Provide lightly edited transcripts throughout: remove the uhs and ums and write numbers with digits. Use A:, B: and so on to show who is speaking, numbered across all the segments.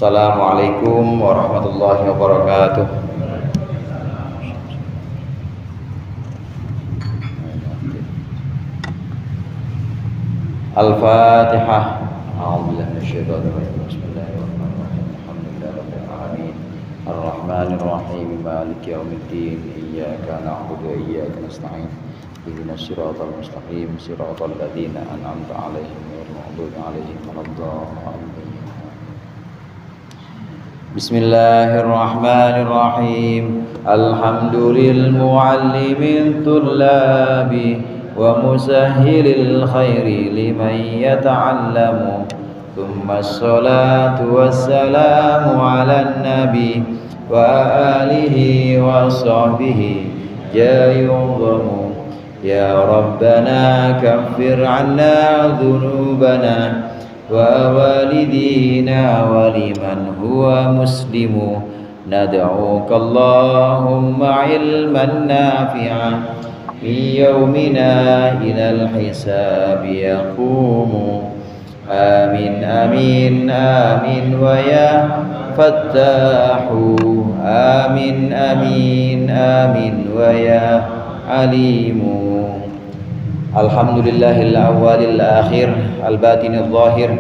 A: Assalamualaikum warahmatullahi wabarakatuh. Al-Fatihah. A'udzubillahi minasyaitonir rajim. Bismillahirrahmanirrahim. Alhamdulillahirabbil alamin. Arrahmanir rahim. Maliki yaumiddin. Iyyaka na'budu wa iyyaka nasta'in. Ihdinas siratal mustaqim. Siratal ladzina an'amta 'alaihim ghairil maghdubi 'alaihim waladdallin. Bismillahirrahmanirrahim. Alhamdulil muallimin tullabi wa musahhilil khairi liman yata'allamu. Thumma assalatu wassalamu ala nabi wa alihi wa sahbihi jayudhamu. Ya Rabbana kaffir anna dhunubana wa walidina wa liman huwa muslimu. Nad'uka Allahumma ilman nafi'a fi yawmina ilal hisabi yaqumu. Amin amin amin wa ya fattahu. Amin amin amin wa ya alimu. Alhamdulillahil awwalil akhir al-batinil zahir.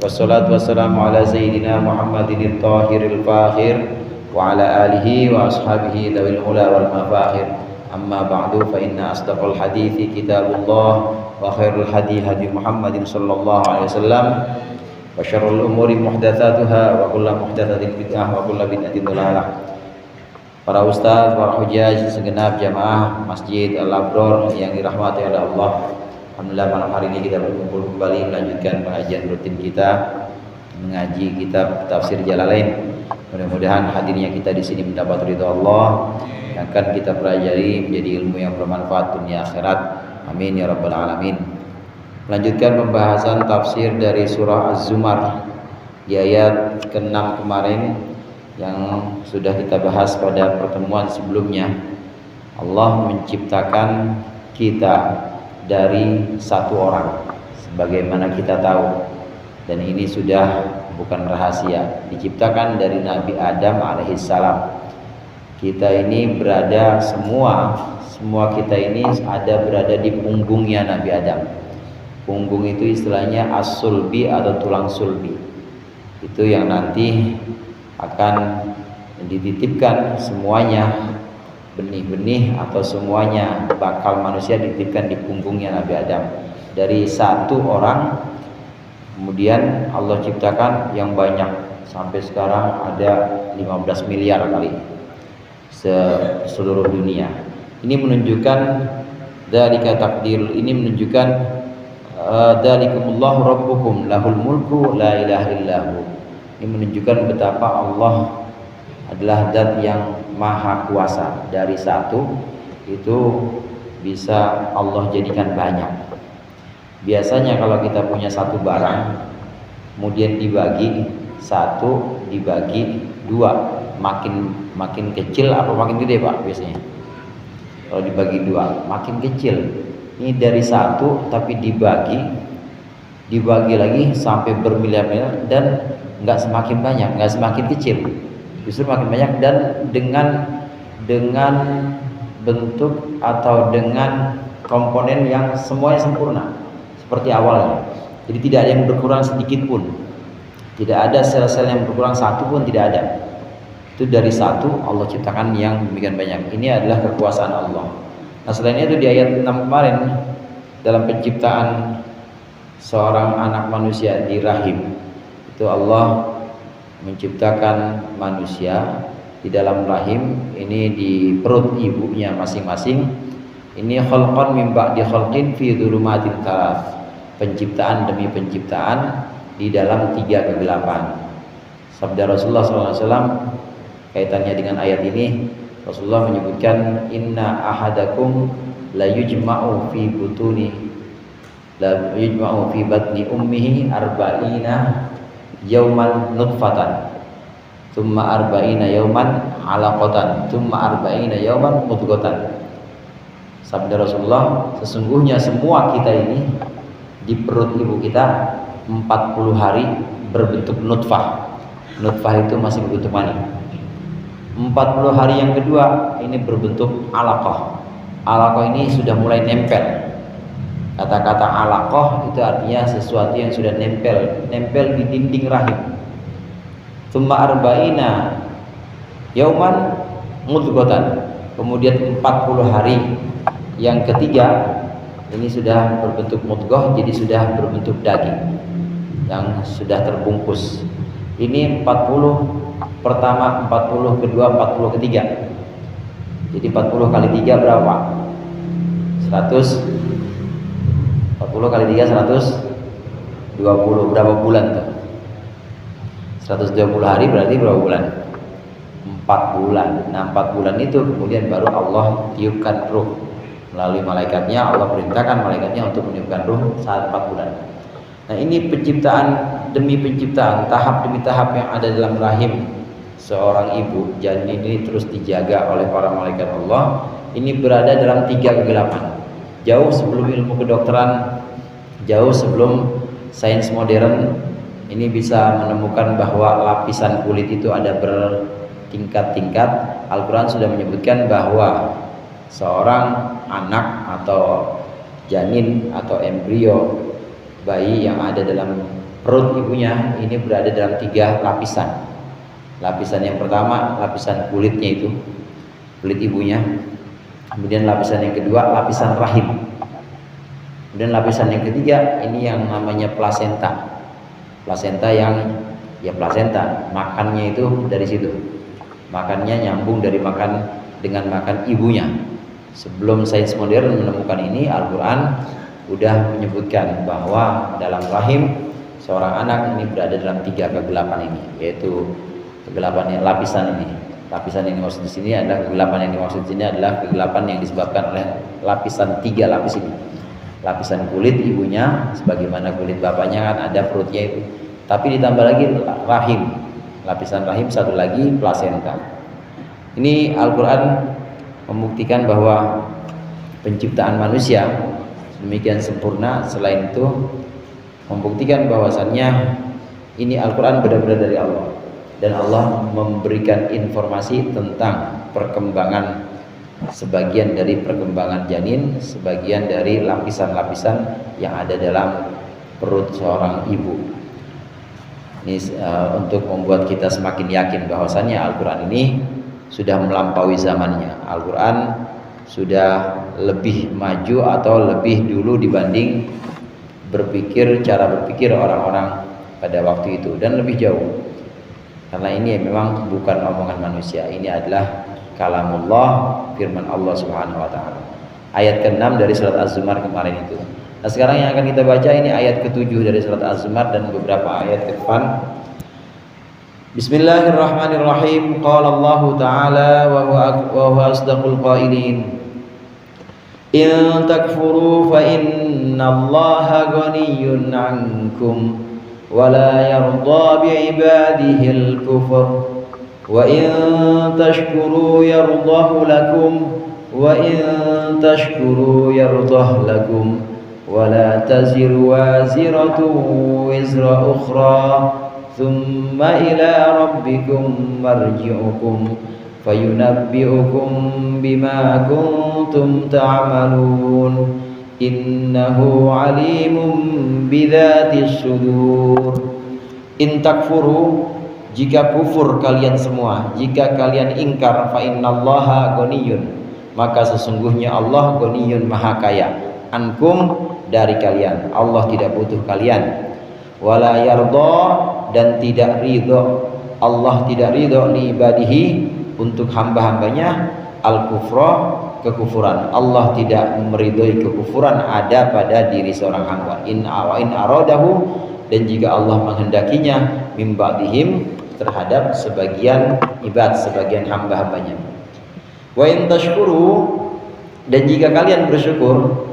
A: Wassalatu wassalamu ala sayyidina Muhammadin at-tahiril fakhir wa ala alihi wa ashabihi dawil ula wal mafakhir. Amma ba'du, fa inna asdaqal hadithi kitabullah wa khairul hadi hadi Muhammadin sallallahu alaihi wasallam wa syarrul umuri muhdatsatuha wa kullu muhdatsatin bid'ah wa kullu bid'atin dhalalah. Para ustaz, para hujjaj, segenap jamaah Masjid Al-Abrar yang dirahmati oleh Allah. Alhamdulillah malam hari ini kita berkumpul kembali melanjutkan pengajian rutin kita mengaji kitab Tafsir Jalalain. Mudah-mudahan hadirnya kita di sini mendapat ridha Allah yang akan kita pelajari menjadi ilmu yang bermanfaat dunia akhirat. Amin ya rabbal alamin. Melanjutkan pembahasan tafsir dari surah Az-Zumar di ayat ke-6 kemarin yang sudah kita bahas pada pertemuan sebelumnya. Allah menciptakan kita dari satu orang sebagaimana kita tahu, dan ini sudah bukan rahasia, diciptakan dari Nabi Adam alaihissalam. Kita ini berada semua kita ini ada berada di punggungnya Nabi Adam. Punggung itu istilahnya as-sulbi atau tulang sulbi. Itu yang nanti akan dititipkan semuanya, benih-benih atau semuanya bakal manusia dititipkan di punggungnya Nabi Adam dari satu orang. Kemudian Allah ciptakan yang banyak, sampai sekarang ada 15 miliar kali seluruh dunia. Ini menunjukkan dzalika takdir, ini menunjukkan dzalikumullahu rabbukum lahul mulku la ilaha illahu. Ini menunjukkan betapa Allah adalah zat yang maha kuasa. Dari satu itu bisa Allah jadikan banyak. Biasanya kalau kita punya satu barang kemudian dibagi satu, dibagi dua, makin kecil apa makin gede Pak biasanya? Kalau dibagi dua makin kecil. Ini dari satu tapi dibagi lagi sampai bermiliar-miliar dan nggak semakin banyak, nggak semakin kecil, justru makin banyak, dan dengan bentuk atau dengan komponen yang semuanya sempurna seperti awalnya. Jadi tidak ada yang berkurang sedikit pun, tidak ada sel-sel yang berkurang satu pun, tidak ada. Itu dari satu Allah ciptakan yang demikian banyak. Ini adalah kekuasaan Allah. Nah selain itu di ayat 6 kemarin dalam penciptaan seorang anak manusia di rahim, itu Allah menciptakan manusia di dalam rahim, ini di perut ibunya masing-masing. Ini khalqan min ba'di khalqin fi dzulumatin tsalath, penciptaan demi penciptaan di dalam 3 kegelapan. Sabda Rasulullah SAW kaitannya dengan ayat ini, Rasulullah menyebutkan inna ahadakum la yujma'u fi butuni la yujma'u fi batni ummihi arba'ina yauman nutfatan thumma arba'ina yauman alaqatan thumma arba'ina yauman mudghatan. Sabda Rasulullah, sesungguhnya semua kita ini di perut ibu kita 40 hari berbentuk nutfah, Nutfah itu masih berbentuk mani. 40 hari yang kedua ini berbentuk alaqah. Alaqah ini sudah mulai nempel. Kata-kata alaqah itu artinya sesuatu yang sudah nempel di dinding rahim. Tsumma arba'ina yauman mudghatan. Kemudian 40 hari yang ketiga ini sudah berbentuk mudghah, jadi sudah berbentuk daging yang sudah terbungkus. Ini 40 pertama, 40 kedua, 40 ketiga. Jadi 40 kali 3 berapa? 100. 40 kali 3 120. Berapa bulan tuh? 120 hari berarti berapa bulan? 4 bulan. Nah 4 bulan itu kemudian baru Allah tiupkan ruh melalui malaikatnya. Allah perintahkan malaikatnya untuk meniupkan ruh saat 4 bulan. Nah ini penciptaan demi penciptaan, tahap demi tahap yang ada dalam rahim seorang ibu. Janin ini terus dijaga oleh para malaikat Allah. Ini berada dalam 3 kegelapan. Jauh sebelum ilmu kedokteran, jauh sebelum sains modern, ini bisa menemukan bahwa lapisan kulit itu ada bertingkat-tingkat. Al-Quran sudah menyebutkan bahwa seorang anak atau janin atau embrio bayi yang ada dalam perut ibunya ini berada dalam 3 lapisan. Lapisan yang pertama lapisan kulitnya itu, kulit ibunya. Kemudian lapisan yang kedua lapisan rahim. Kemudian lapisan yang ketiga ini yang namanya plasenta. Plasenta yang plasenta, makannya itu dari situ. Makannya nyambung dari makan dengan makan ibunya. Sebelum sains modern menemukan ini, Al-Quran udah menyebutkan bahwa dalam rahim seorang anak ini berada dalam 3 kegelapan ini, yaitu kegelapan lapisan ini. Lapisan yang dimaksud di sini adalah kegelapan yang dimaksud di sini adalah kegelapan yang disebabkan oleh lapisan 3 lapis ini. Lapisan kulit ibunya, sebagaimana kulit bapaknya kan ada perutnya itu. Tapi ditambah lagi rahim, lapisan rahim, satu lagi plasenta. Ini Al-Quran membuktikan bahwa penciptaan manusia demikian sempurna. Selain itu membuktikan bahwasannya ini Al-Quran benar-benar dari Allah, dan Allah memberikan informasi tentang perkembangan, sebagian dari perkembangan janin, sebagian dari lapisan-lapisan yang ada dalam perut seorang ibu. Ini untuk membuat kita semakin yakin bahwasannya Al-Quran ini sudah melampaui zamannya. Al-Quran sudah lebih maju atau lebih dulu dibanding cara berpikir orang-orang pada waktu itu, dan lebih jauh. Karena ini memang bukan omongan manusia, ini adalah kalamullah, firman Allah Subhanahu wa taala. Ayat ke-6 dari surat Az-Zumar kemarin itu. Nah, sekarang yang akan kita baca ini ayat ke-7 dari surat Az-Zumar dan beberapa ayat ke depan. Bismillahirrahmanirrahim. Qala Allah Ta'ala wa huwa asdaqul qailin. In takfuru fa innallaha ghaniyyun 'ankum wa la yarda bi'ibadihi al-kufr wa in tashkuru yardahu lakum wa in tashkuru yardah lakum wa la taziru waziratun wizra ukhra thumma ila rabbikum marji'ukum fayunabbi'ukum bima kuntum ta'malun innahu alimun bidzatis sudur. In takfuru, jika kufur kalian semua, jika kalian ingkar, fa innallaha ghaniyun, maka sesungguhnya Allah ghaniyun, maha kaya, ankum, dari kalian. Allah tidak butuh kalian. Wala yarda, dan tidak ridho, Allah tidak ridho li ibadihi, untuk hamba-hambanya, al-kufra, kekufuran. Allah tidak meridhoi kekufuran ada pada diri seorang hamba. In aradahu, dan jika Allah menghendakinya, mim ba'dihim, terhadap sebagian ibad, sebagian hamba-hambanya. Wa in tashkuru, dan jika kalian bersyukur,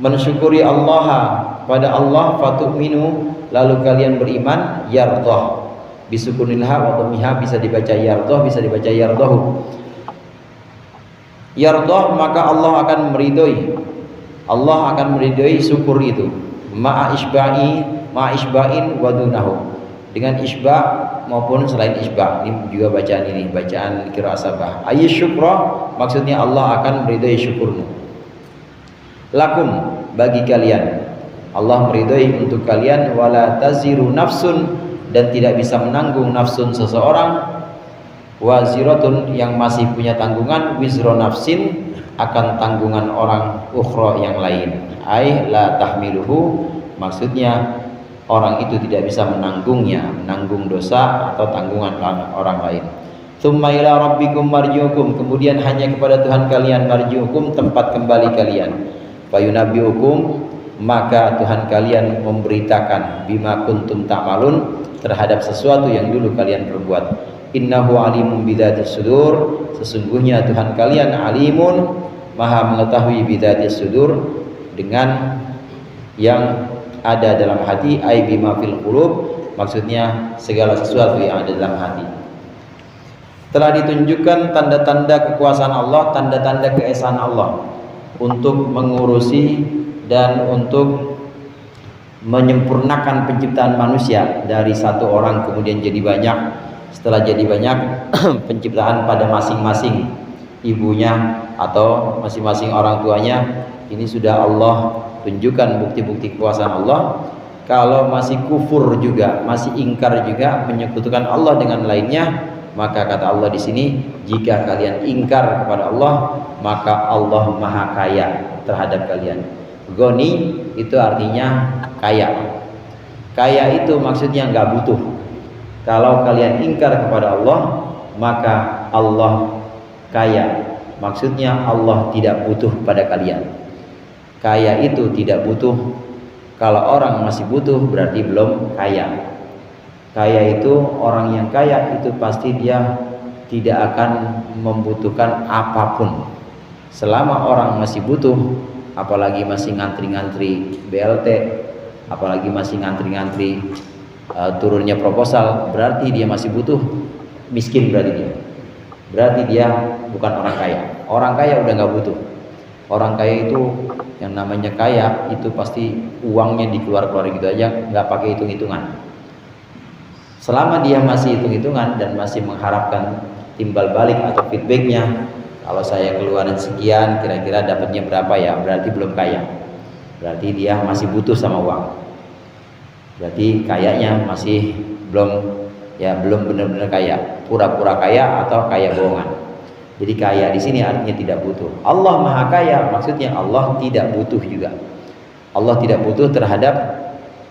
A: mensyukuri Allah, pada Allah, fatu'minu, lalu kalian beriman, yardah, bisukunil ha wa dhammiha, bisa dibaca yardah, bisa dibaca yardahu. Yardah, maka Allah akan meridhoi, Allah akan meridhoi syukur itu, ma'a isba'in wa dunahu, dengan isba maupun selain isba. Ini juga bacaan ini, bacaan qiraat sabah. Ayyusyukra maksudnya Allah akan meridai syukurmu. Lakum bagi kalian, Allah meridai untuk kalian. Wala taziru nafsun dan tidak bisa menanggung nafsun seseorang. Waziratun yang masih punya tanggungan, wizro nafsin akan tanggungan orang ukhra yang lain. Ai la tahmiluhu maksudnya orang itu tidak bisa menanggungnya, menanggung dosa atau tanggungan orang lain. Tsumma ila rabbikum marji'ukum, kemudian hanya kepada Tuhan kalian marji'ukum, tempat kembali kalian. Fayunabbi'ukum, maka Tuhan kalian memberitakan bima kuntum ta'malun, terhadap sesuatu yang dulu kalian perbuat. Innahu alimun bidzatis sudur, sesungguhnya Tuhan kalian alimun, maha mengetahui bidzatis sudur, dengan yang ada dalam hati. Ai bima fil qulub, maksudnya segala sesuatu yang ada dalam hati. Telah ditunjukkan tanda-tanda kekuasaan Allah, tanda-tanda keesaan Allah untuk mengurusi dan untuk menyempurnakan penciptaan manusia dari satu orang kemudian jadi banyak. Setelah jadi banyak, penciptaan pada masing-masing ibunya atau masing-masing orang tuanya, ini sudah Allah tunjukkan bukti-bukti kekuasaan Allah. Kalau masih kufur juga, masih ingkar juga, menyekutukan Allah dengan lainnya, maka kata Allah di sini, jika kalian ingkar kepada Allah, maka Allah maha kaya terhadap kalian. Goni itu artinya kaya. Kaya itu maksudnya nggak butuh. Kalau kalian ingkar kepada Allah, maka Allah kaya. Maksudnya Allah tidak butuh pada kalian. Kaya itu tidak butuh. Kalau orang masih butuh berarti belum kaya. Kaya itu, orang yang kaya itu pasti dia tidak akan membutuhkan apapun. Selama orang masih butuh, apalagi masih ngantri-ngantri BLT, apalagi masih ngantri-ngantri turunnya proposal, berarti dia masih butuh. Miskin berarti dia bukan orang kaya. Orang kaya udah nggak butuh. Orang kaya itu, yang namanya kaya itu pasti uangnya dikeluar-keluar gitu aja, nggak pakai hitung-hitungan. Selama dia masih hitung-hitungan dan masih mengharapkan timbal balik atau feedbacknya, kalau saya keluarin sekian kira-kira dapatnya berapa ya, berarti belum kaya. Berarti dia masih butuh sama uang. Berarti kayanya masih belum benar-benar kaya, pura-pura kaya atau kaya bohongan. Jadi kaya di sini artinya tidak butuh. Allah maha kaya, maksudnya Allah tidak butuh juga. Allah tidak butuh terhadap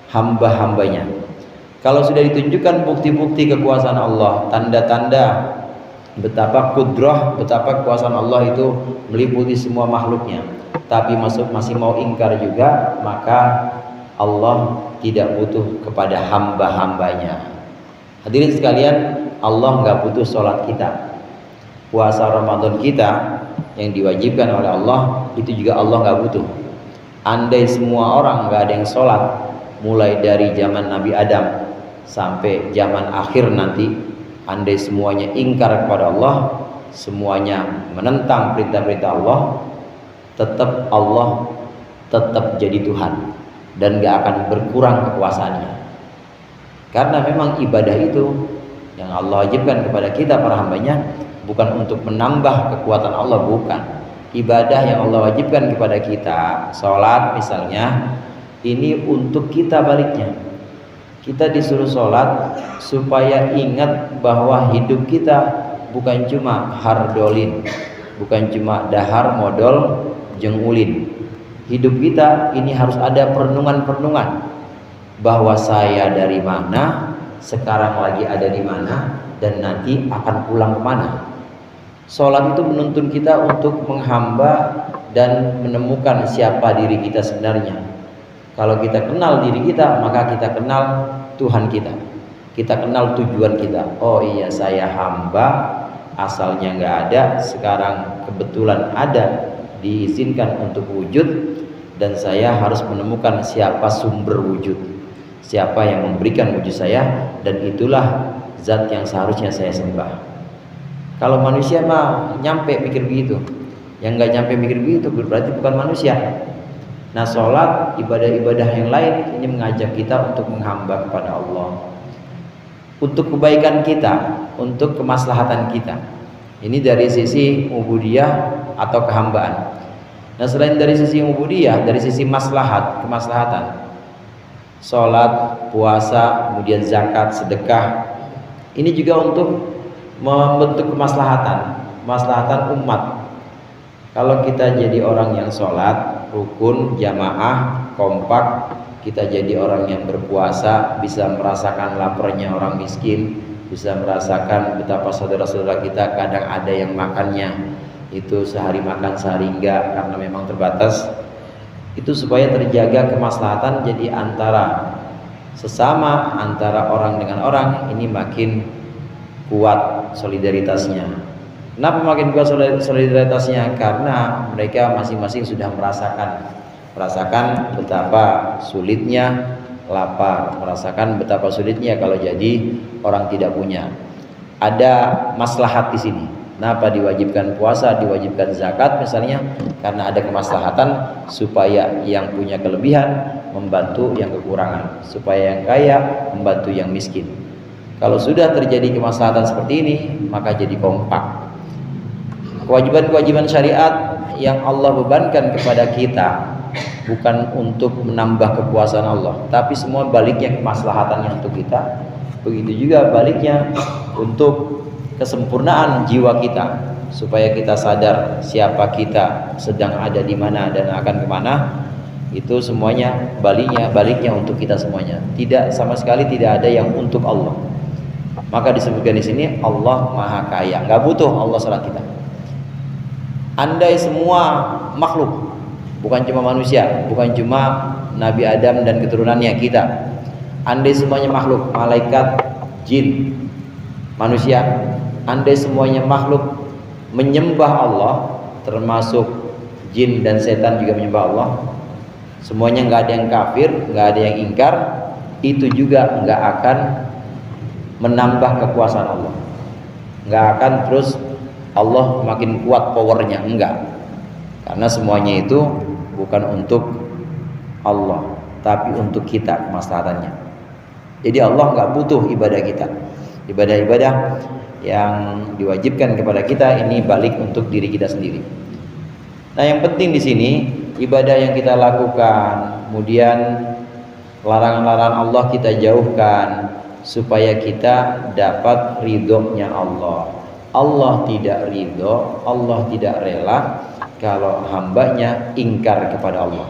A: hamba-hambanya. Kalau sudah ditunjukkan bukti-bukti kekuasaan Allah, tanda-tanda betapa kudrah, betapa kekuasaan Allah itu meliputi semua makhluknya, tapi masih mau ingkar juga, maka Allah tidak butuh kepada hamba-hambanya. Hadirin sekalian, Allah nggak butuh sholat kita. Puasa Ramadan kita yang diwajibkan oleh Allah, itu juga Allah nggak butuh. Andai semua orang nggak ada yang sholat, mulai dari zaman Nabi Adam sampai zaman akhir nanti, andai semuanya ingkar kepada Allah, semuanya menentang perintah-perintah Allah, Allah tetap jadi Tuhan dan gak akan berkurang kekuasaannya. Karena memang ibadah itu yang Allah wajibkan kepada kita para hambanya bukan untuk menambah kekuatan Allah, bukan. Ibadah yang Allah wajibkan kepada kita, sholat misalnya, ini untuk kita baliknya. Kita disuruh sholat supaya ingat bahwa hidup kita bukan cuma hardolin, bukan cuma dahar, modal, jengulin. Hidup kita ini harus ada perenungan-perenungan bahwa saya dari mana, sekarang lagi ada di mana, dan nanti akan pulang kemana. Sholat itu menuntun kita untuk menghamba dan menemukan siapa diri kita sebenarnya. Kalau kita kenal diri kita, maka kita kenal Tuhan kita. Kita kenal tujuan kita. Oh iya, saya hamba, asalnya nggak ada, sekarang kebetulan ada, diizinkan untuk wujud, dan saya harus menemukan siapa sumber wujud, siapa yang memberikan wujud saya, dan itulah zat yang seharusnya saya sembah. Kalau manusia mah nyampe mikir begitu, yang nggak nyampe mikir begitu berarti bukan manusia. Nah, sholat, ibadah-ibadah yang lain ini mengajak kita untuk menghamba kepada Allah. untuk kebaikan kita, untuk kemaslahatan kita. Ini dari sisi ubudiyah atau kehambaan. Nah, selain dari sisi ubudiyah, dari sisi kemaslahatan, sholat, puasa, kemudian zakat, sedekah, ini juga untuk membentuk kemaslahatan umat. Kalau kita jadi orang yang sholat, rukun, jamaah, kompak, kita jadi orang yang berpuasa, bisa merasakan laparnya orang miskin, bisa merasakan betapa saudara-saudara kita kadang ada yang makannya itu sehari makan sehari enggak karena memang terbatas. Itu supaya terjaga kemaslahatan, jadi antara sesama, antara orang dengan orang ini makin kuat solidaritasnya. Kenapa makin kuat solidaritasnya? Karena mereka masing-masing sudah merasakan betapa sulitnya lapar, merasakan betapa sulitnya kalau jadi orang tidak punya. Ada maslahat di sini. Kenapa diwajibkan puasa, diwajibkan zakat misalnya? Karena ada kemaslahatan supaya yang punya kelebihan membantu yang kekurangan, supaya yang kaya membantu yang miskin. Kalau sudah terjadi kemaslahatan seperti ini, maka jadi kompak. Kewajiban-kewajiban syariat yang Allah bebankan kepada kita bukan untuk menambah kekuasaan Allah, tapi semua baliknya kemaslahatannya untuk kita. Begitu juga baliknya untuk kesempurnaan jiwa kita, supaya kita sadar siapa kita, sedang ada di mana dan akan kemana. Itu semuanya baliknya untuk kita semuanya. Tidak, sama sekali tidak ada yang untuk Allah. Maka disebutkan di sini Allah Maha Kaya, nggak butuh Allah salat kita. Andai semua makhluk, bukan cuma manusia, bukan cuma Nabi Adam dan keturunannya kita, andai semuanya makhluk, malaikat, jin, manusia, andai semuanya makhluk menyembah Allah, termasuk jin dan setan juga menyembah Allah, semuanya nggak ada yang kafir, nggak ada yang ingkar, itu juga nggak akan menambah kekuasaan Allah, nggak akan terus Allah makin kuat powernya, enggak. Karena semuanya itu bukan untuk Allah, tapi untuk kita kemaslahatannya. Jadi Allah nggak butuh ibadah kita. Ibadah-ibadah yang diwajibkan kepada kita ini balik untuk diri kita sendiri. Nah, yang penting di sini ibadah yang kita lakukan, kemudian larangan-larangan Allah kita jauhkan supaya kita dapat ridhonya Allah. Allah tidak ridho, Allah tidak rela kalau hambanya ingkar kepada Allah.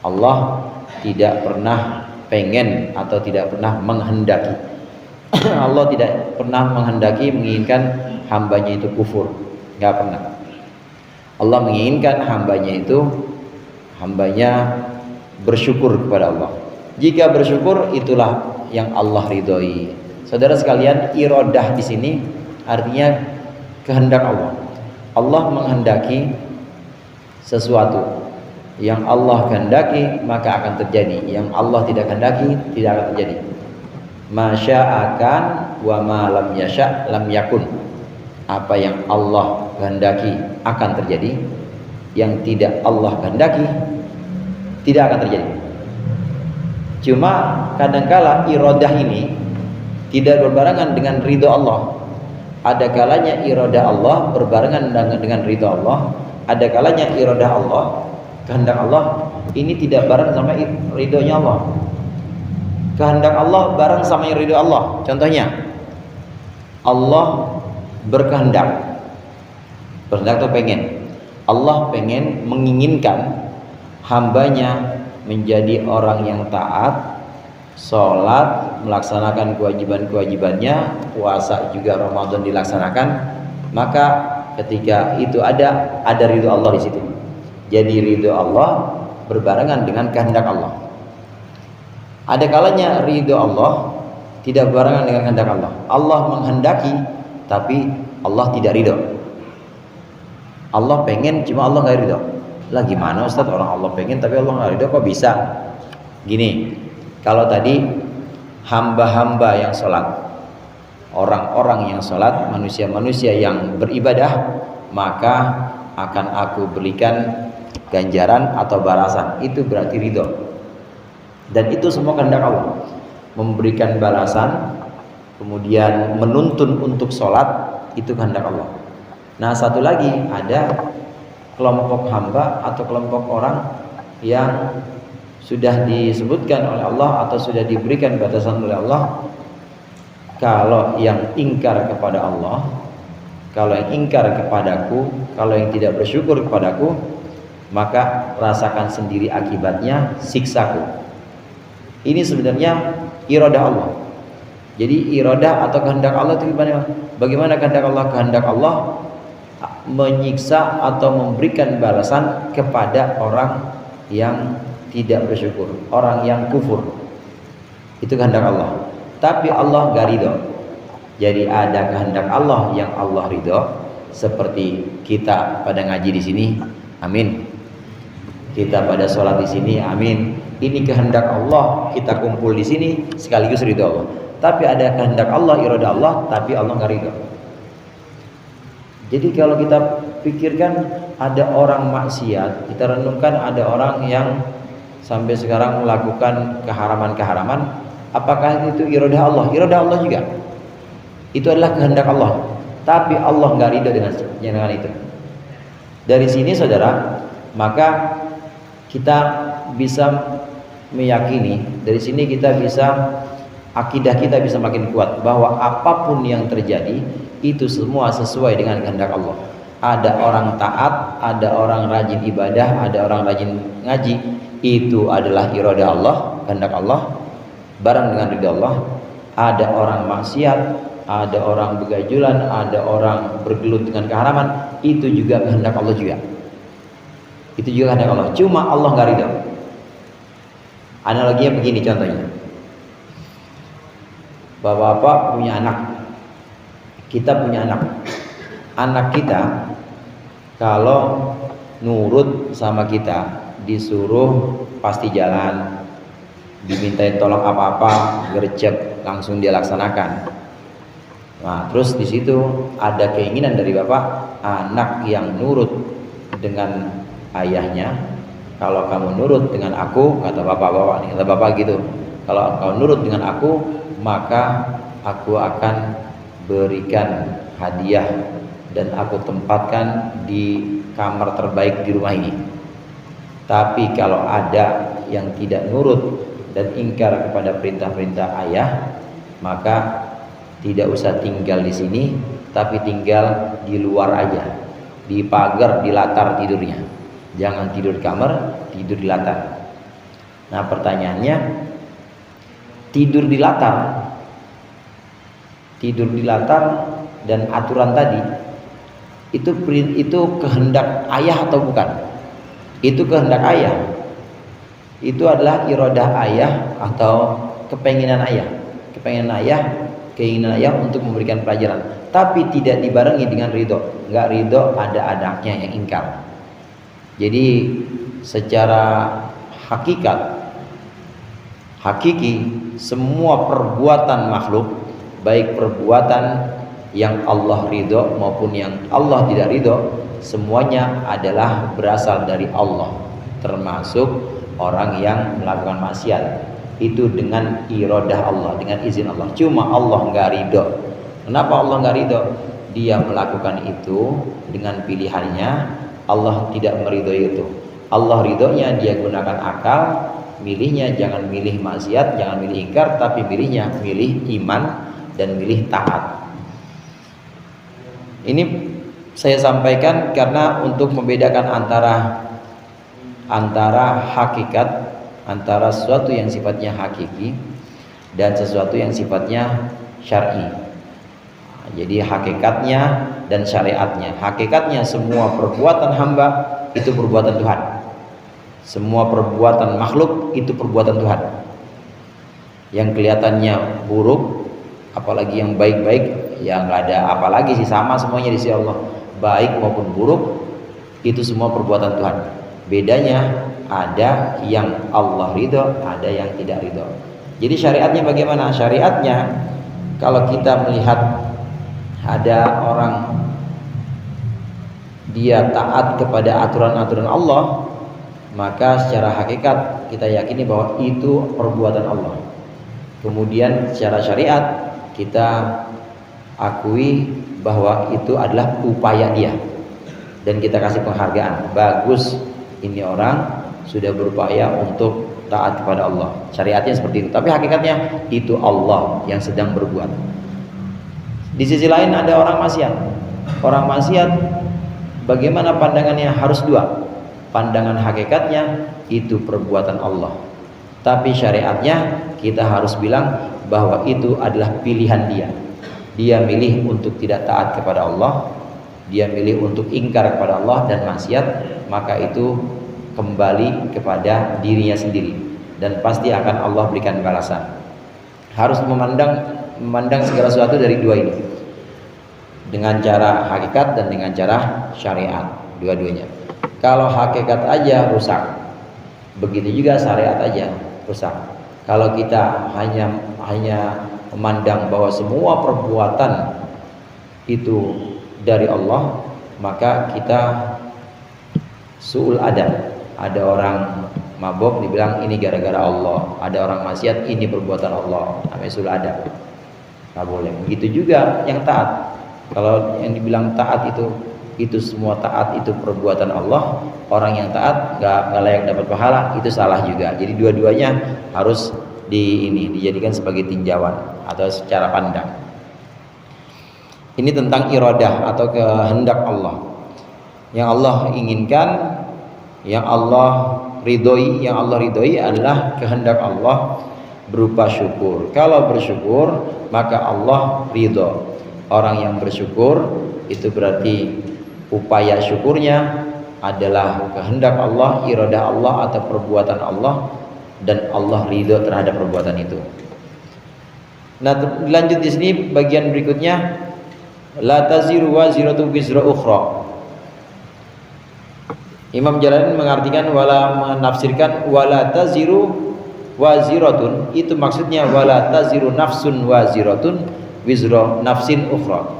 A: Allah tidak pernah pengen atau tidak pernah menghendaki. Allah tidak pernah menghendaki, menginginkan hambanya itu kufur, nggak pernah. Allah menginginkan hambanya bersyukur kepada Allah. Jika bersyukur, itulah yang Allah ridhoi. Saudara sekalian, iradah di sini artinya kehendak Allah. Allah menghendaki sesuatu, yang Allah kehendaki maka akan terjadi, yang Allah tidak kehendaki tidak akan terjadi. Masya'akan wa ma lam yasha' lam yakun. Apa yang Allah kehendaki akan terjadi, yang tidak Allah kehendaki tidak akan terjadi. Cuma kadangkala iradah ini tidak berbarengan dengan ridho Allah. Ada kalanya iradah Allah berbarengan dengan ridho Allah, ada kalanya iradah Allah, kehendak Allah ini tidak bareng sama ridhonya Allah. Kehendak Allah bareng sama ridho Allah. Contohnya, Allah berkehendak itu pengen. Allah pengen, menginginkan hambanya menjadi orang yang taat, sholat, melaksanakan kewajiban-kewajibannya, puasa juga Ramadan dilaksanakan. Maka ketika itu ada ridho Allah di situ. Jadi ridho Allah berbarengan dengan kehendak Allah. Ada kalanya ridho Allah tidak berbarengan dengan kehendak Allah. Allah menghendaki tapi Allah tidak ridho. Allah pengen cuma Allah nggak ridho. Lah gimana Ustaz, orang Allah pengen tapi Allah nggak ridho, kok bisa? Gini, kalau tadi hamba-hamba yang sholat, orang-orang yang sholat, manusia-manusia yang beribadah, maka akan aku berikan ganjaran atau balasan. Itu berarti ridho. Dan itu semua kehendak Allah, memberikan balasan kemudian menuntun untuk sholat, itu kehendak Allah. Nah, satu lagi ada kelompok hamba atau kelompok orang yang sudah disebutkan oleh Allah atau sudah diberikan batasan oleh Allah. Kalau yang ingkar kepada Allah, kalau yang ingkar kepadaku, kalau yang tidak bersyukur kepadaku, maka rasakan sendiri akibatnya, siksaku. Ini sebenarnya iradah Allah. Jadi iradah atau kehendak Allah itu gimana? Bagaimana kehendak Allah? Kehendak Allah menyiksa atau memberikan balasan kepada orang yang tidak bersyukur, orang yang kufur. Itu kehendak Allah. Tapi Allah gak ridho. Jadi ada kehendak Allah yang Allah ridho, seperti kita pada ngaji di sini, amin. Kita pada sholat di sini, amin. Ini kehendak Allah, kita kumpul di sini sekaligus ridho Allah. Tapi ada kehendak Allah, iradah Allah, tapi Allah nggak ridho. Jadi kalau kita pikirkan ada orang maksiat, kita renungkan ada orang yang sampai sekarang melakukan keharaman-keharaman, apakah itu iradah Allah? Iradah Allah juga. Itu adalah kehendak Allah, tapi Allah nggak ridho dengan itu. Dari sini saudara, maka kita bisa meyakini, dari sini kita bisa, akidah kita bisa makin kuat bahwa apapun yang terjadi itu semua sesuai dengan kehendak Allah. Ada orang taat, ada orang rajin ibadah, ada orang rajin ngaji, itu adalah iradah Allah, kehendak Allah, bareng dengan ridha Allah. Ada orang maksiat, ada orang begajulan, ada orang bergelut dengan keharaman, itu juga kehendak Allah juga. Itu juga kehendak Allah. Cuma Allah nggak ridha. Analoginya begini contohnya. Bapak-bapak punya anak, kita punya anak. Anak kita kalau nurut sama kita, disuruh pasti jalan, dimintain tolong apa-apa, gercep, langsung dia laksanakan. Nah, terus di situ ada keinginan dari bapak, anak yang nurut dengan ayahnya. Kalau kamu nurut dengan aku, kata bapak nih, kata bapak gitu, kalau kau nurut dengan aku, maka aku akan berikan hadiah dan aku tempatkan di kamar terbaik di rumah ini. Tapi kalau ada yang tidak nurut dan ingkar kepada perintah-perintah ayah, maka tidak usah tinggal di sini, tapi tinggal di luar aja, di pagar, di latar tidurnya. Jangan tidur di kamar, tidur di latar. Nah, pertanyaannya, tidur di latar dan aturan tadi itu kehendak ayah atau bukan? Itu kehendak ayah. Itu adalah iradah ayah atau keinginan ayah untuk memberikan pelajaran, tapi tidak dibarengi dengan ridho. Nggak ridho, ada anaknya yang ingkar. Jadi secara hakiki semua perbuatan makhluk, baik perbuatan yang Allah ridho maupun yang Allah tidak ridho, semuanya adalah berasal dari Allah, termasuk orang yang melakukan maksiat. Itu dengan iradah Allah, dengan izin Allah. Cuma Allah nggak ridho. Kenapa Allah nggak ridho? Dia melakukan itu dengan pilihannya. Allah tidak meridhoi itu. Allah ridhonya dia gunakan akal, milihnya jangan milih maksiat, jangan milih ingkar, tapi milihnya milih iman dan milih taat. Ini saya sampaikan karena untuk membedakan antara hakikat, antara sesuatu yang sifatnya hakiki dan sesuatu yang sifatnya syar'i. Jadi hakikatnya dan syariatnya. Hakikatnya semua perbuatan hamba itu perbuatan Tuhan. Semua perbuatan makhluk itu perbuatan Tuhan. Yang kelihatannya buruk, apalagi yang baik-baik, ya nggak ada apalagi sih, sama semuanya di sisi Allah. Baik maupun buruk itu semua perbuatan Tuhan. Bedanya ada yang Allah ridho, ada yang tidak ridho. Jadi syariatnya bagaimana? Syariatnya kalau kita melihat ada orang dia taat kepada aturan-aturan Allah, maka secara hakikat kita yakini bahwa itu perbuatan Allah. Kemudian secara syariat kita akui bahwa itu adalah upaya dia dan kita kasih penghargaan. Bagus, ini orang sudah berupaya untuk taat kepada Allah. Syariatnya seperti itu, tapi hakikatnya itu Allah yang sedang berbuat. Di sisi lain ada orang maksiat. Orang maksiat bagaimana pandangannya? Harus dua. Pandangan hakikatnya itu perbuatan Allah, tapi syariatnya kita harus bilang bahwa itu adalah pilihan dia. Dia milih untuk tidak taat kepada Allah, dia milih untuk ingkar kepada Allah dan maksiat, maka itu kembali kepada dirinya sendiri dan pasti akan Allah berikan balasan. Harus memandang segala sesuatu dari dua ini, dengan cara hakikat dan dengan cara syariat, dua-duanya. Kalau hakikat aja rusak, begitu juga syariat aja rusak. Kalau kita hanya memandang bahwa semua perbuatan itu dari Allah, maka kita su'ul adab. Ada orang mabok dibilang ini gara-gara Allah, ada orang maksiat ini perbuatan Allah, namanya su'ul adab. Nggak boleh. Begitu juga yang taat. Kalau yang dibilang taat itu semua taat itu perbuatan Allah, orang yang taat nggak layak dapat pahala, itu salah juga. Jadi dua-duanya harus dijadikan sebagai tinjauan atau secara pandang. Ini tentang iradah atau kehendak Allah. Yang Allah inginkan, yang Allah ridhoi, adalah kehendak Allah berupa syukur. Kalau bersyukur maka Allah ridho. Orang yang bersyukur itu berarti upaya syukurnya adalah kehendak Allah, iradah Allah atau perbuatan Allah, dan Allah ridho terhadap perbuatan itu. Nah, lanjut di sini bagian berikutnya, la taziru waziratu wizra ukhra. Imam Jalalain mengartikan menafsirkan wala taziru waziratun, itu maksudnya wala taziru nafsun waziratun wizra nafsin ukhra.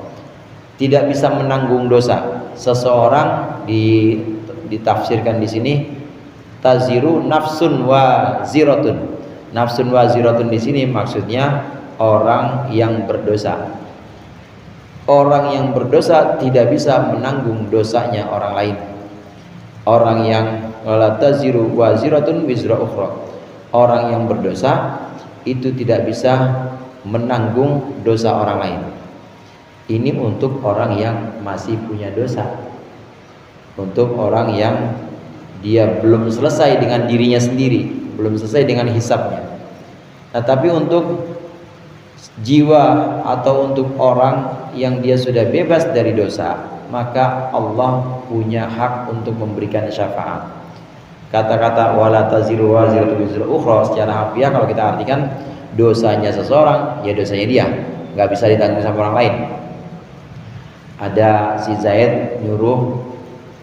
A: Tidak bisa menanggung dosa seseorang, ditafsirkan di sini taziru nafsun waziratun. Nafsun waziratun di sini maksudnya orang yang berdosa. Orang yang berdosa tidak bisa menanggung dosanya orang lain. Orang yang wala taziru waziratun wizra ukhra. Orang yang berdosa itu tidak bisa menanggung dosa orang lain. Ini untuk orang yang masih punya dosa, untuk orang yang dia belum selesai dengan dirinya sendiri, belum selesai dengan hisabnya. Nah, tapi untuk jiwa atau untuk orang yang dia sudah bebas dari dosa, maka Allah punya hak untuk memberikan syafaat. Kata-kata wala taziru waziratu wizra ukhra secara harfiah kalau kita artikan, dosanya seseorang ya dosanya dia, nggak bisa ditanggung sama orang lain. Ada si Zaid nyuruh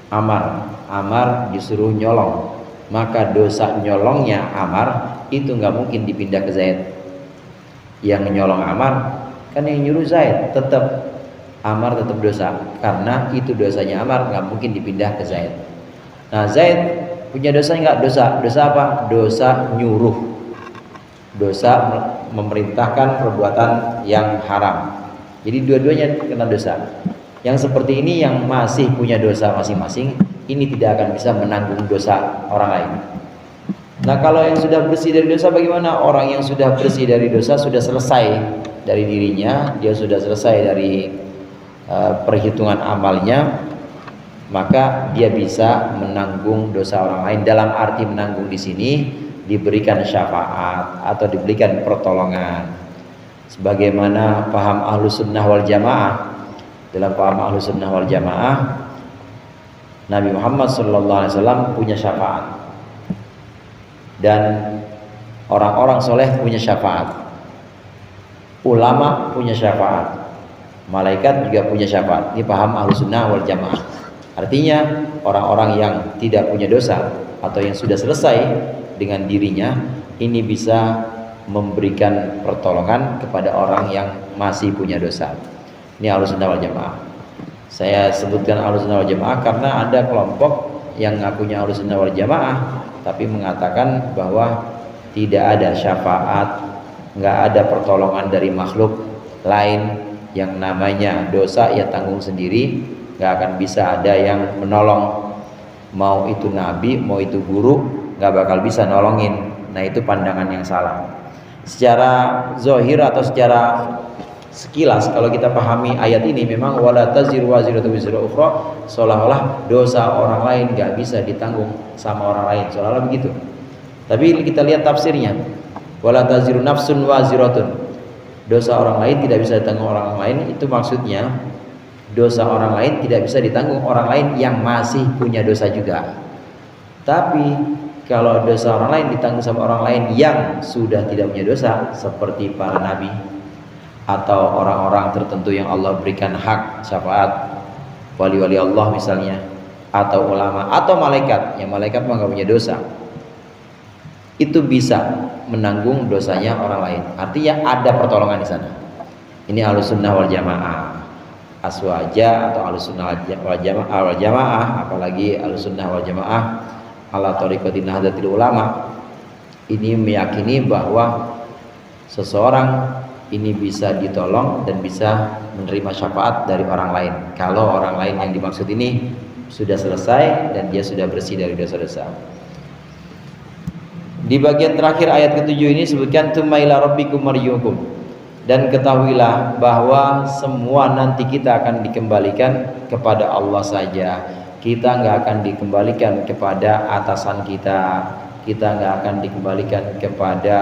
A: Amar disuruh nyolong, maka dosa nyolongnya Amar itu nggak mungkin dipindah ke Zaid. Yang nyolong Amar kan yang nyuruh Zaid, tetap Amar tetap dosa, karena itu dosanya Amar nggak mungkin dipindah ke Zaid. Nah, Zaid punya dosa nggak? Dosa apa? Dosa nyuruh, dosa memerintahkan perbuatan yang haram. Jadi dua-duanya kena dosa. Yang seperti ini yang masih punya dosa masing-masing, ini tidak akan bisa menanggung dosa orang lain. Nah, kalau yang sudah bersih dari dosa bagaimana? Orang yang sudah bersih dari dosa sudah selesai dari dirinya, dia sudah selesai dari perhitungan amalnya, maka dia bisa menanggung dosa orang lain. Dalam arti menanggung di sini diberikan syafaat atau diberikan pertolongan. Sebagaimana paham Ahlus Sunnah wal Jamaah. Dalam paham Ahlus Sunnah wal Jamaah, Nabi Muhammad SAW punya syafaat, dan orang-orang soleh punya syafaat, ulama punya syafaat, malaikat juga punya syafaat. Ini paham Ahlus Sunnah wal Jamaah. Artinya orang-orang yang tidak punya dosa atau yang sudah selesai dengan dirinya, ini bisa memberikan pertolongan kepada orang yang masih punya dosa. Ini Ahlus Sunnah wal Jamaah. Saya sebutkan Ahlus Sunnah wal Jamaah karena ada kelompok yang ngakunya Ahlus Sunnah wal Jamaah tapi mengatakan bahwa tidak ada syafaat, nggak ada pertolongan dari makhluk lain. Yang namanya dosa ya tanggung sendiri, gak akan bisa ada yang menolong. Mau itu nabi, mau itu guru, gak bakal bisa nolongin. Nah itu pandangan yang salah. Secara zahir atau secara sekilas kalau kita pahami ayat ini, memang wala taziru waziratun wizra ukhra, seolah-olah dosa orang lain gak bisa ditanggung sama orang lain, seolah-olah begitu. Tapi kita lihat tafsirnya, wala taziru nafsun waziratun, dosa orang lain tidak bisa ditanggung orang lain. Itu maksudnya dosa orang lain tidak bisa ditanggung orang lain yang masih punya dosa juga. Tapi kalau dosa orang lain ditanggung sama orang lain yang sudah tidak punya dosa, seperti para nabi atau orang-orang tertentu yang Allah berikan hak syafaat, wali-wali Allah misalnya, atau ulama atau malaikat, yang malaikat mah nggak punya dosa, itu bisa menanggung dosanya orang lain. Artinya ada pertolongan di sana. Ini Ahlussunnah wal Jamaah. Aswaja atau Ahlussunnah wal Jamaah, apalagi Ahlussunnah wal Jamaah ala thariqati Nahdlatul Ulama, ini meyakini bahwa seseorang ini bisa ditolong dan bisa menerima syafaat dari orang lain kalau orang lain yang dimaksud ini sudah selesai dan dia sudah bersih dari dosa-dosa. Di bagian terakhir ayat ke-7 ini sebutkan tsumma ila rabbikum marji'ukum, dan ketahuilah bahwa semua nanti kita akan dikembalikan kepada Allah saja. Kita nggak akan dikembalikan kepada atasan kita, kita nggak akan dikembalikan kepada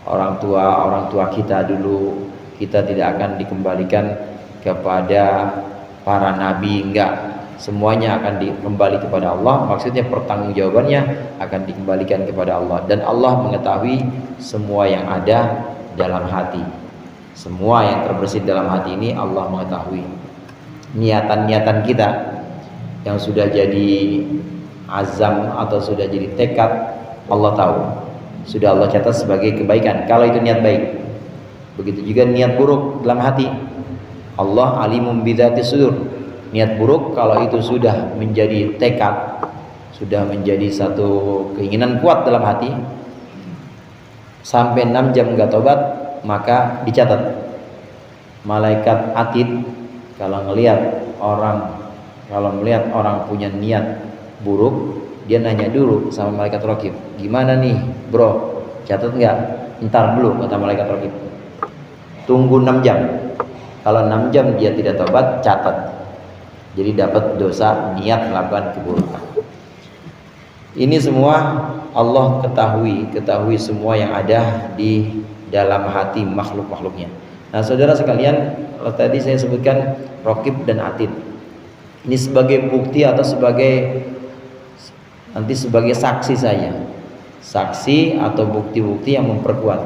A: orang tua kita dulu, kita tidak akan dikembalikan kepada para nabi, enggak. Semuanya akan kembali kepada Allah. Maksudnya pertanggungjawabannya akan dikembalikan kepada Allah, dan Allah mengetahui semua yang ada dalam hati. Semua yang terbersit dalam hati ini Allah mengetahui. Niatan-niatan kita yang sudah jadi azam atau sudah jadi tekad, Allah tahu. Sudah Allah catat sebagai kebaikan kalau itu niat baik. Begitu juga niat buruk dalam hati, Allah alimum bidzati sudur. Niat buruk kalau itu sudah menjadi tekad, sudah menjadi satu keinginan kuat dalam hati, sampai 6 jam nggak tobat, maka dicatat. Malaikat atid kalau melihat orang punya niat buruk, dia nanya dulu sama malaikat raqib, gimana nih bro, catat nggak? Ntar dulu, kata malaikat raqib, tunggu 6 jam. Kalau 6 jam dia tidak tobat, catat. Jadi dapat dosa niat melakukan keburukan. Ini semua Allah ketahui semua yang ada di dalam hati makhluk-makhluknya. Nah saudara sekalian, tadi saya sebutkan raqib dan atid. Ini sebagai bukti atau sebagai saksi saja, saksi atau bukti-bukti yang memperkuat.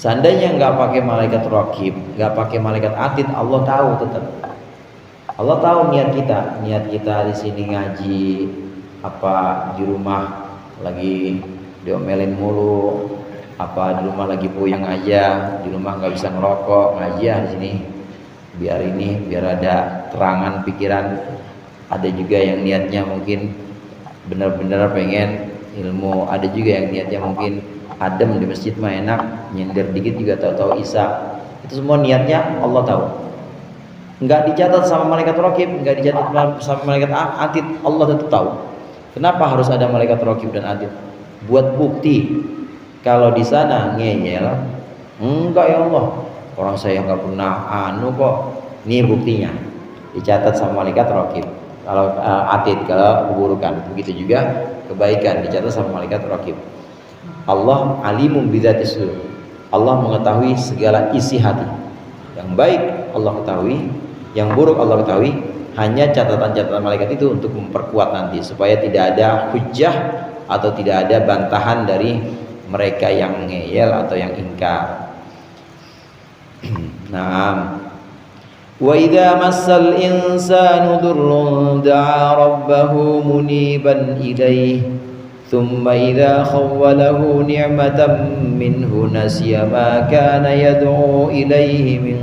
A: Seandainya nggak pakai malaikat raqib, nggak pakai malaikat atid, Allah tahu tetap. Allah tahu niat kita di sini ngaji, apa di rumah lagi diomelin mulu, apa di rumah lagi puyeng aja, di rumah nggak bisa ngerokok, ngaji ya di sini biar ada terangan pikiran. Ada juga yang niatnya mungkin benar-benar pengen ilmu, ada juga yang niatnya mungkin adem di masjid mah enak, nyender dikit juga tahu-tahu isya. Itu semua niatnya Allah tahu. Enggak dicatat sama malaikat raqib, enggak dicatat sama malaikat atid, Allah tetap tahu. Kenapa harus ada malaikat raqib dan atid? Buat bukti kalau di sana ngeyel, enggak ya Allah, orang saya enggak pernah kok. Ini buktinya, dicatat sama malaikat raqib. Kalau atid, kalau keburukan, begitu juga kebaikan dicatat sama malaikat raqib. Allah alimum bidzati sudur. Allah mengetahui segala isi hati. Yang baik Allah ketahui, yang buruk Allah ketahui. Hanya catatan-catatan malaikat itu untuk memperkuat nanti, supaya tidak ada hujjah atau tidak ada bantahan dari mereka yang ngeyel atau yang ingkar. Nah, wa idza massal insanu durrun da'a rabbahu muniban ilaihi thumma idza khawwalahu ni'matan minhu nasiya ma kana yad'u ilaihi min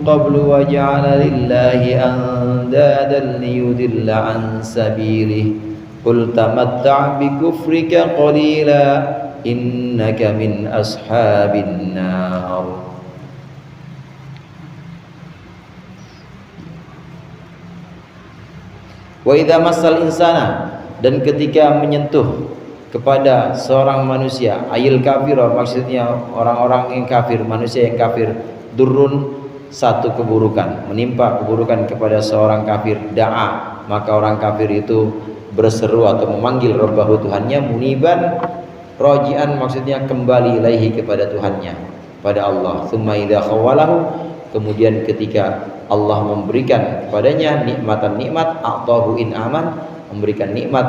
A: qabl wa ja'ala lillahi andadan liyudilla an sabilihi qul tamatta' bi kufrika qalila innaka min ashabin nar. Wa idza massal insana, dan ketika menyentuh kepada seorang manusia, ayil kafir, maksudnya orang-orang yang kafir, manusia yang kafir, durrun, satu keburukan, menimpa keburukan kepada seorang kafir, da'a, maka orang kafir itu berseru atau memanggil Rabbahu, Tuhannya, muniban, rojian, maksudnya kembali ilaihi, kepada Tuhannya, pada Allah. Tsumma idza khawalahu, kemudian ketika Allah memberikan kepadanya nikmatan, nikmat, a'tahu in aman, memberikan nikmat,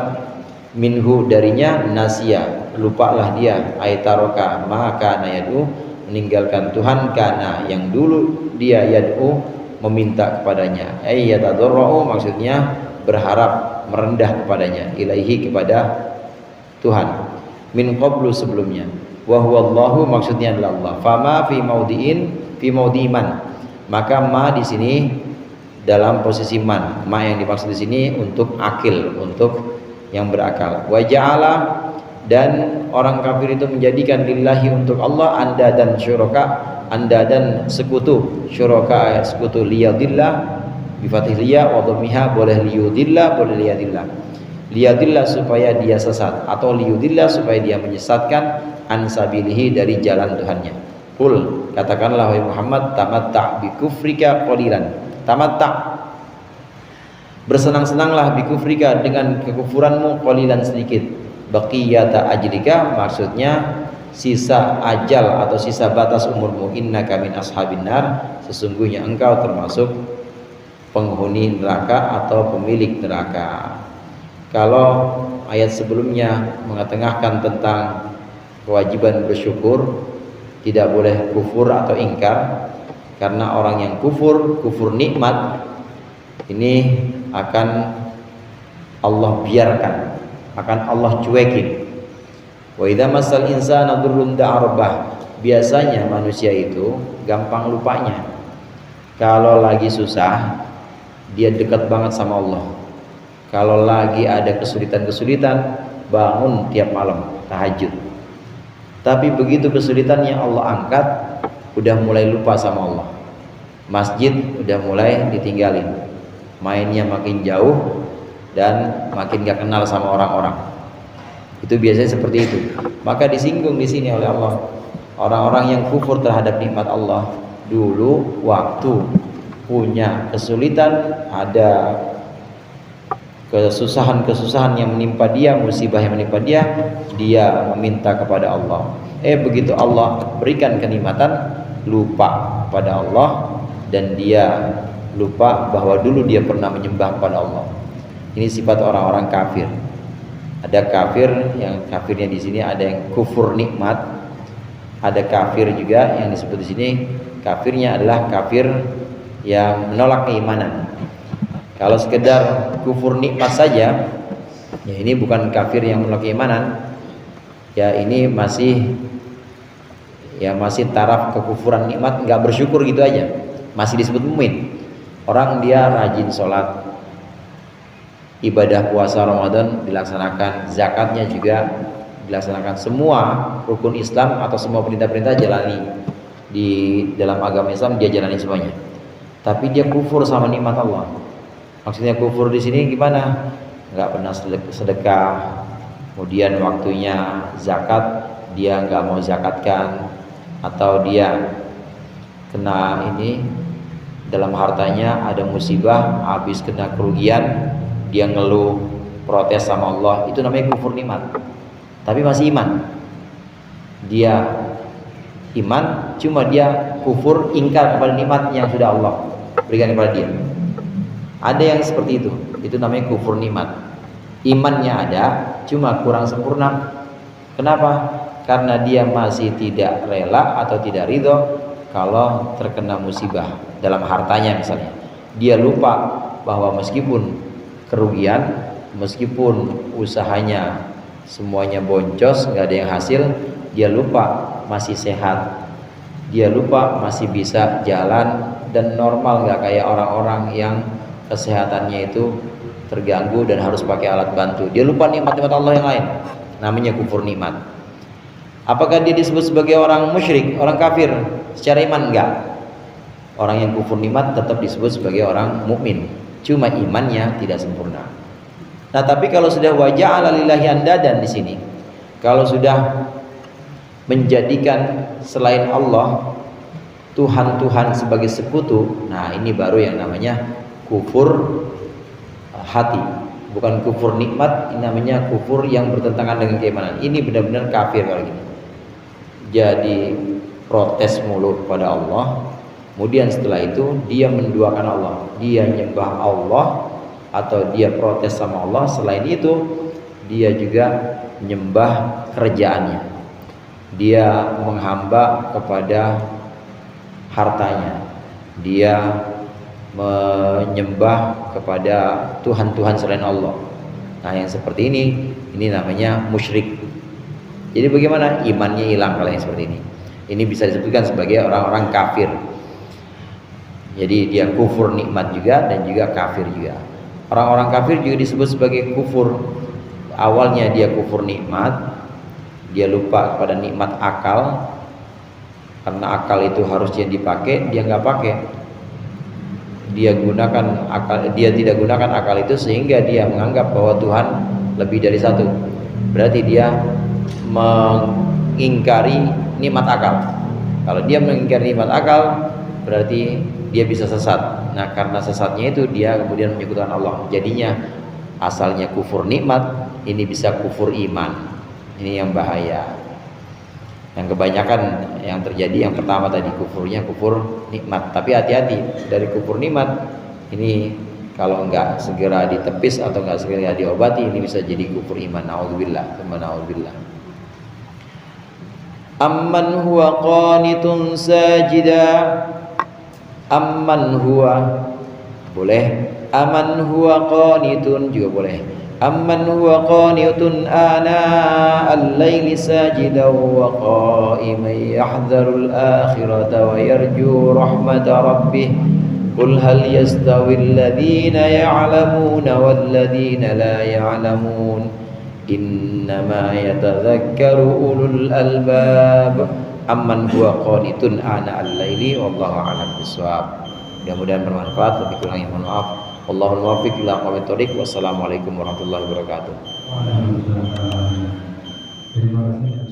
A: minhu darinya, nasya, lupalah dia, aitaroka maka yad'u, meninggalkan Tuhan, kana yang dulu dia yad'u, meminta kepadanya, ayyatadarra'u, maksudnya berharap, merendah kepadanya, ilaihi, kepada Tuhan, min qablu, sebelumnya, wa huwallahu, maksudnya adalah Allah. Fama fi maudiin, fi maudiman, maka ma di sini dalam posisi man, ma yang dimaksud di sini untuk akil, untuk yang berakal. Wa ja'ala, dan orang kafir itu menjadikan lillahi, untuk Allah, anda dan syuraka, anda dan sekutu, syuraka sekutu, liyadillah bi fathih liya wa dhammiha, boleh liyudillah, boleh liyadillah. Liyadillah supaya dia sesat, atau liyudillah supaya dia menyesatkan, an sabilihi, dari jalan Tuhannya. Qul, katakanlah wahai Muhammad, tamatta' bi kufrika qalilan. Tamatta', bersenang-senanglah bi kufrika, dengan kekufuranmu, qalilan, sedikit. Baqiyata ajlika, maksudnya sisa ajal atau sisa batas umurmu. Innaka min ashabin nar, sesungguhnya engkau termasuk penghuni neraka atau pemilik neraka. Kalau ayat sebelumnya mengetengahkan tentang kewajiban bersyukur, tidak boleh kufur atau ingkar, karena orang yang kufur nikmat ini akan Allah biarkan, akan Allah cuekin. Wa idza massal insana durrun da'a rabbah, biasanya manusia itu gampang lupanya. Kalau lagi susah, dia dekat banget sama Allah. Kalau lagi ada kesulitan-kesulitan, bangun tiap malam tahajud. Tapi begitu kesulitannya Allah angkat, udah mulai lupa sama Allah. Masjid udah mulai ditinggalin, mainnya makin jauh, dan makin gak kenal sama orang-orang. Itu biasanya seperti itu. Maka disinggung di sini oleh Allah, orang-orang yang kufur terhadap nikmat Allah, dulu waktu punya kesulitan, ada kesusahan-kesusahan yang menimpa dia, musibah yang menimpa dia, dia meminta kepada Allah. Begitu Allah berikan kenikmatan, lupa pada Allah, dan dia lupa bahwa dulu dia pernah menyembah kepada Allah. Ini sifat orang-orang kafir. Ada kafir yang kafirnya di sini ada yang kufur nikmat, ada kafir juga yang disebut di sini kafirnya adalah kafir yang menolak keimanan. Kalau sekedar kufur nikmat saja, ya ini bukan kafir yang menolak keimanan. Ya ini masih taraf kekufuran nikmat, nggak bersyukur gitu aja, masih disebut mukmin. Orang dia rajin sholat, ibadah puasa Ramadan dilaksanakan, zakatnya juga dilaksanakan, semua rukun Islam atau semua perintah-perintah jalani di dalam agama Islam, dia jalani semuanya. Tapi dia kufur sama nikmat Allah. Maksudnya kufur di sini gimana? Nggak pernah sedekah, kemudian waktunya zakat dia nggak mau zakatkan, atau dia kena ini dalam hartanya ada musibah, habis kena kerugian, dia ngeluh, protes sama Allah, itu namanya kufur nikmat. Tapi masih iman, dia iman, cuma dia kufur, ingkar kepada nikmat yang sudah Allah berikan kepada dia. Ada yang seperti itu namanya kufur nikmat. Imannya ada, cuma kurang sempurna. Kenapa? Karena dia masih tidak rela atau tidak ridho kalau terkena musibah dalam hartanya misalnya. Dia lupa bahwa meskipun kerugian, meskipun usahanya semuanya boncos, nggak ada yang hasil, dia lupa masih sehat, dia lupa masih bisa jalan dan normal, nggak kayak orang-orang yang kesehatannya itu terganggu dan harus pakai alat bantu. Dia lupa nikmat-nikmat Allah yang lain, namanya kufur nikmat. Apakah dia disebut sebagai orang musyrik, orang kafir secara iman? Enggak. Orang yang kufur nikmat tetap disebut sebagai orang mukmin, cuma imannya tidak sempurna. Nah, tapi kalau sudah waja'ala lillahi andadan di sini, kalau sudah menjadikan selain Allah Tuhan-Tuhan sebagai sekutu, nah ini baru yang namanya kufur hati, bukan kufur nikmat. Ini namanya kufur yang bertentangan dengan keimanan. Ini benar-benar kafir kalau gini. Jadi protes mulu kepada Allah, kemudian setelah itu dia menduakan Allah, dia nyembah Allah atau dia protes sama Allah. Selain itu dia juga menyembah kerjaannya, dia menghamba kepada hartanya, dia menyembah kepada Tuhan-Tuhan selain Allah. Nah, yang seperti ini namanya musyrik. Jadi bagaimana? Imannya hilang kalau yang seperti ini. Ini bisa disebutkan sebagai orang-orang kafir. Jadi dia kufur nikmat juga dan juga kafir juga. Orang-orang kafir juga disebut sebagai kufur. Awalnya dia kufur nikmat, dia lupa kepada nikmat akal, karena akal itu harusnya dipakai, dia nggak pakai. Dia gunakan akal, dia tidak gunakan akal itu sehingga dia menganggap bahwa Tuhan lebih dari satu. Berarti dia mengingkari nikmat akal. Kalau dia mengingkari nikmat akal, berarti dia bisa sesat. Nah, karena sesatnya itu dia kemudian menyekutukan Allah. Jadinya asalnya kufur nikmat, ini bisa kufur iman. Ini yang bahaya. Yang kebanyakan yang terjadi yang pertama tadi kufurnya kufur nikmat. Tapi hati-hati, dari kufur nikmat ini kalau enggak segera ditepis atau enggak segera diobati, ini bisa jadi kufur iman. Naudzubillah, naudzubillah. Amman huwa qanitun sajida. Amman huwa boleh, aman huwa qanitun juga boleh. Amman huwa qanitun ana al-laili sajidan wa qa'iman yahdharul akhirata wa yarju rahmata rabbih. Qul hal yastawi alladhina ya'lamuna wal ladhina la ya'lamun. Innama yatadhakkaru ulul albab. Amman huwa qanitun ana al-laili wallahu a'lam bishawab. Mudah-mudahan bermanfaat, lebih kurangnya mohon maaf. Wallahul muwaffiq ila aqwamit thoriq. Wassalamualaikum warahmatullahi wabarakatuh.
B: Waalaikumsalam. Terima kasih.